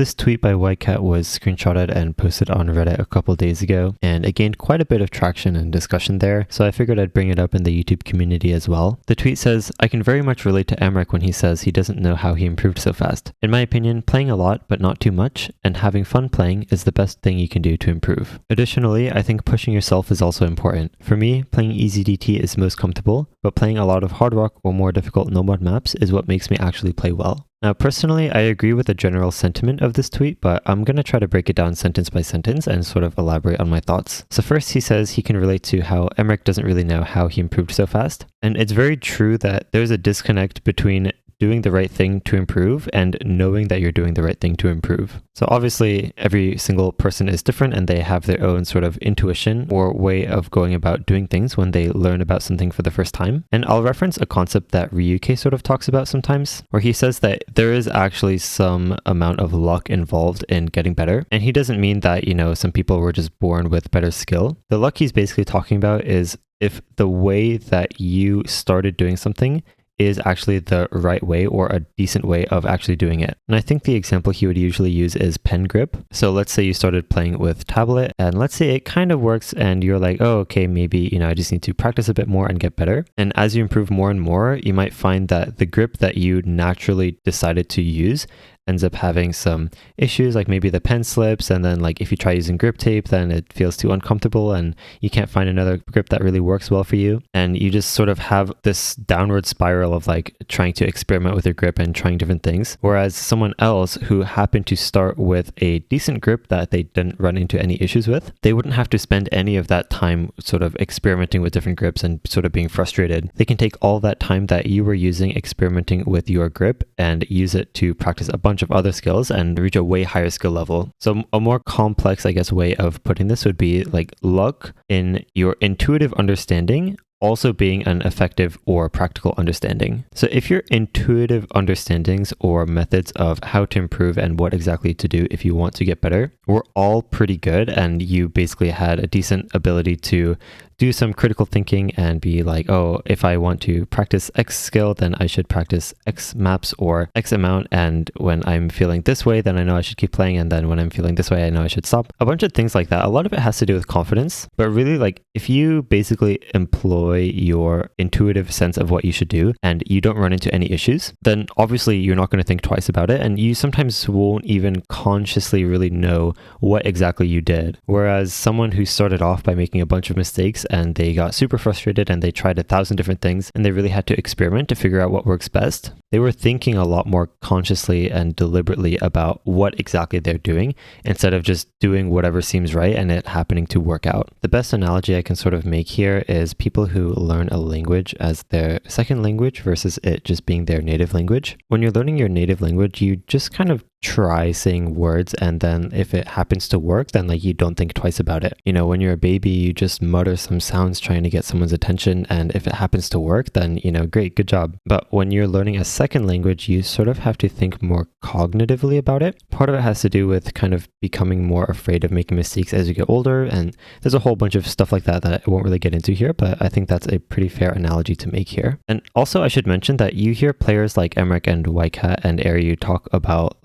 This tweet by WhiteCat was screenshotted and posted on Reddit a couple days ago, and it gained quite a bit of traction and discussion there, so I figured I'd bring it up in the YouTube community as well. The tweet says, "I can very much relate to Emmerich when he says he doesn't know how he improved so fast. In my opinion, playing a lot but not too much, and having fun playing is the best thing you can do to improve. Additionally, I think pushing yourself is also important. For me, playing easy DT is most comfortable, but playing a lot of hard rock or more difficult no-mod maps is what makes me actually play well." Now, personally, I agree with the general sentiment of this tweet, but I'm going to try to break it down sentence by sentence and sort of elaborate on my thoughts. So first, he says he can relate to how Emmerich doesn't really know how he improved so fast. And it's very true that there's a disconnect between doing the right thing to improve and knowing that you're doing the right thing to improve. So obviously every single person is different and they have their own sort of intuition or way of going about doing things when they learn about something for the first time. And I'll reference a concept that Ryuke sort of talks about sometimes, where he says that there is actually some amount of luck involved in getting better. And he doesn't mean that, some people were just born with better skill. The luck he's basically talking about is if the way that you started doing something is actually the right way or a decent way of actually doing it. And I think the example he would usually use is pen grip. So let's say you started playing with tablet and let's say it kind of works and you're like, oh, okay, maybe, I just need to practice a bit more and get better. And as you improve more and more, you might find that the grip that you naturally decided to use ends up having some issues, like maybe the pen slips, and then like if you try using grip tape, then it feels too uncomfortable and you can't find another grip that really works well for you. And you just sort of have this downward spiral of like trying to experiment with your grip and trying different things. Whereas someone else who happened to start with a decent grip that they didn't run into any issues with, they wouldn't have to spend any of that time sort of experimenting with different grips and sort of being frustrated. They can take all that time that you were using experimenting with your grip and use it to practice a bunch of other skills and reach a way higher skill level. So a more complex, way of putting this would be like luck in your intuitive understanding also being an effective or practical understanding. So if your intuitive understandings or methods of how to improve and what exactly to do if you want to get better were all pretty good and you basically had a decent ability to do some critical thinking and be like, oh, if I want to practice X skill, then I should practice X maps or X amount. And when I'm feeling this way, then I know I should keep playing. And then when I'm feeling this way, I know I should stop. A bunch of things like that. A lot of it has to do with confidence. But really, if you basically employ your intuitive sense of what you should do and you don't run into any issues, then obviously you're not going to think twice about it. And you sometimes won't even consciously really know what exactly you did. Whereas someone who started off by making a bunch of mistakes and they got super frustrated and they tried 1,000 different things and they really had to experiment to figure out what works best. They were thinking a lot more consciously and deliberately about what exactly they're doing instead of just doing whatever seems right and it happening to work out. The best analogy I can sort of make here is people who learn a language as their second language versus it just being their native language. When you're learning your native language, you just kind of try saying words, and then if it happens to work, then you don't think twice about it. When you're a baby, you just mutter some sounds trying to get someone's attention, and if it happens to work, then great, good job. But when you're learning a second language, you sort of have to think more cognitively about it. Part of it has to do with kind of becoming more afraid of making mistakes as you get older, and there's a whole bunch of stuff like that I won't really get into here, but I think that's a pretty fair analogy to make here. And also I should mention that you hear players like Emmerich and WhiteCat and Ariu talk about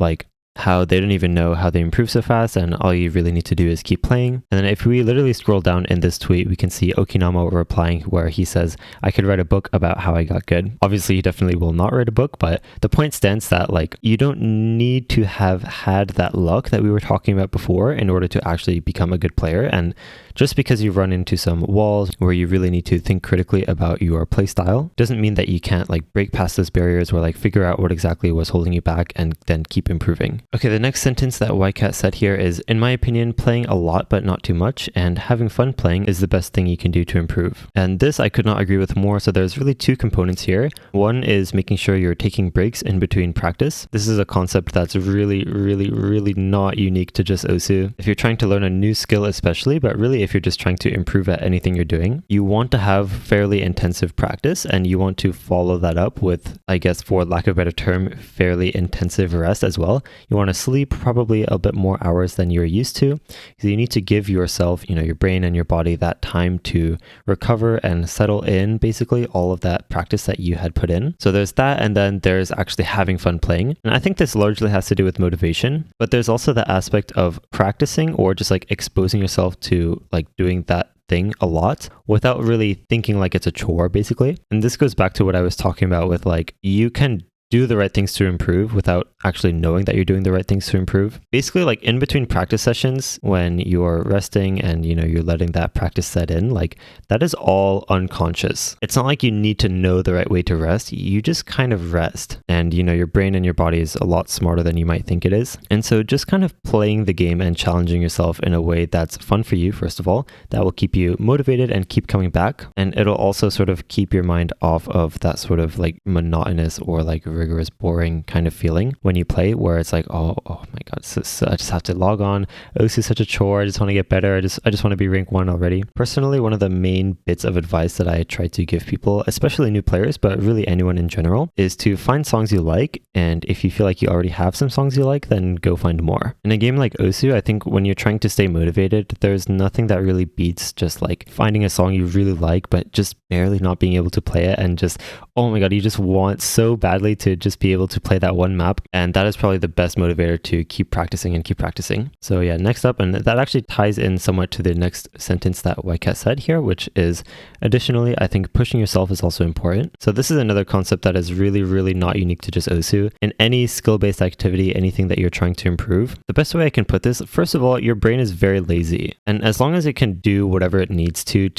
how they don't even know how they improve so fast and all you really need to do is keep playing. And then if we literally scroll down in this tweet, we can see Okinama replying where he says, I could write a book about how I got good. Obviously, he definitely will not write a book, but the point stands that you don't need to have had that luck that we were talking about before in order to actually become a good player. And just because you run into some walls where you really need to think critically about your playstyle doesn't mean that you can't break past those barriers or figure out what exactly was holding you back and then keep improving. Okay, the next sentence that WhiteCat said here is, in my opinion, playing a lot but not too much and having fun playing is the best thing you can do to improve. And this I could not agree with more, so there's really two components here. One is making sure you're taking breaks in between practice. This is a concept that's really, really, really not unique to just Osu. If you're trying to learn a new skill especially, but really if you're just trying to improve at anything you're doing, you want to have fairly intensive practice and you want to follow that up with, I guess, for lack of a better term, fairly intensive rest as well. You want to sleep probably a bit more hours than you're used to. So you need to give yourself, your brain and your body that time to recover and settle in basically all of that practice that you had put in. So there's that, and then there's actually having fun playing. And I think this largely has to do with motivation, but there's also the aspect of practicing or just like exposing yourself to like doing that thing a lot without really thinking like it's a chore basically. And this goes back to what I was talking about with like, you can do the right things to improve without actually knowing that you're doing the right things to improve. Basically, like in between practice sessions, when you're resting and you're letting that practice set in, like that is all unconscious. It's not like you need to know the right way to rest. You just kind of rest, and your brain and your body is a lot smarter than you might think it is. And so just kind of playing the game and challenging yourself in a way that's fun for you, first of all, that will keep you motivated and keep coming back. And it'll also sort of keep your mind off of that sort of like monotonous or like rigorous, boring kind of feeling when you play, where it's like, oh my god, I just have to log on. OSU is such a chore. I just want to get better. I just want to be rank 1 already. Personally, one of the main bits of advice that I try to give people, especially new players, but really anyone in general, is to find songs you like. And if you feel like you already have some songs you like, then go find more. In a game like OSU, I think when you're trying to stay motivated, there's nothing that really beats just like finding a song you really like, but just barely not being able to play it, and just, oh my god, you just want so badly to just be able to play that one map. And that is probably the best motivator to keep practicing and keep practicing. So yeah, next up, and that actually ties in somewhat to the next sentence that WhiteCat said here, which is, additionally, I think pushing yourself is also important. So this is another concept that is really, really not unique to just OSU. In any skill-based activity, anything that you're trying to improve, the best way I can put this, first of all, your brain is very lazy. And as long as it can do whatever it needs to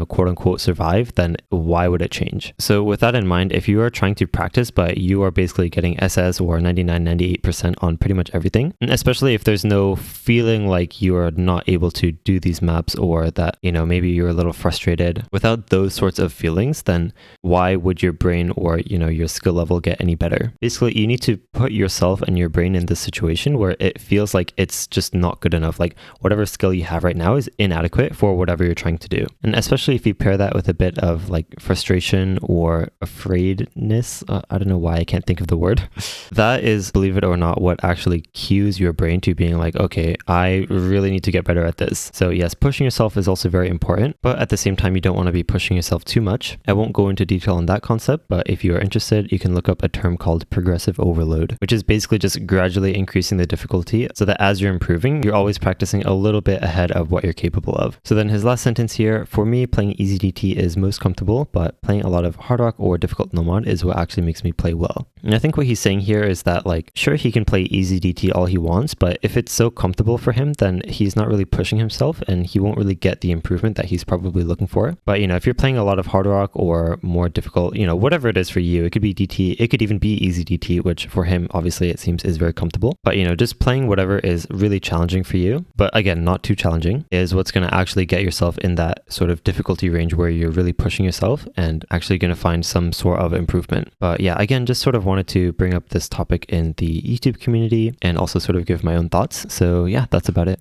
quote unquote survive, then why would it change? So with that in mind, if you are trying to practice, but you are basically getting SS or 99-98% on pretty much everything, and especially if there's no feeling like you are not able to do these maps, or that maybe you're a little frustrated, without those sorts of feelings, then why would your brain or your skill level get any better? Basically, you need to put yourself and your brain in this situation where it feels like it's just not good enough, like whatever skill you have right now is inadequate for whatever you're trying to do. And especially if you pair that with a bit of like frustration or afraidness, I don't know why I can't think of the word, that is, believe it or not, what actually cues your brain to being like, okay, I really need to get better at this. So yes, pushing yourself is also very important, but at the same time, you don't want to be pushing yourself too much. I won't go into detail on that concept, but if you are interested, you can look up a term called progressive overload, which is basically just gradually increasing the difficulty so that as you're improving, you're always practicing a little bit ahead of what you're capable of. So then his last sentence here, for me, playing easy DT is most comfortable, but playing a lot of hard rock or difficult no mod is what actually makes me play well. And I think what he's saying here is that, like, sure, he can play easy DT all he wants, but if it's so comfortable for him, then he's not really pushing himself and he won't really get the improvement that he's probably looking for. But, if you're playing a lot of hard rock or more difficult, whatever it is for you, it could be DT, it could even be easy DT, which for him, obviously, it seems is very comfortable. But, just playing whatever is really challenging for you, but again, not too challenging, is what's going to actually get yourself in that sort of difficulty range where you're really pushing yourself and actually going to find some sort of improvement. But yeah, again, just sort of wanted to bring up this topic in the YouTube community and also sort of give my own thoughts. So yeah, that's about it.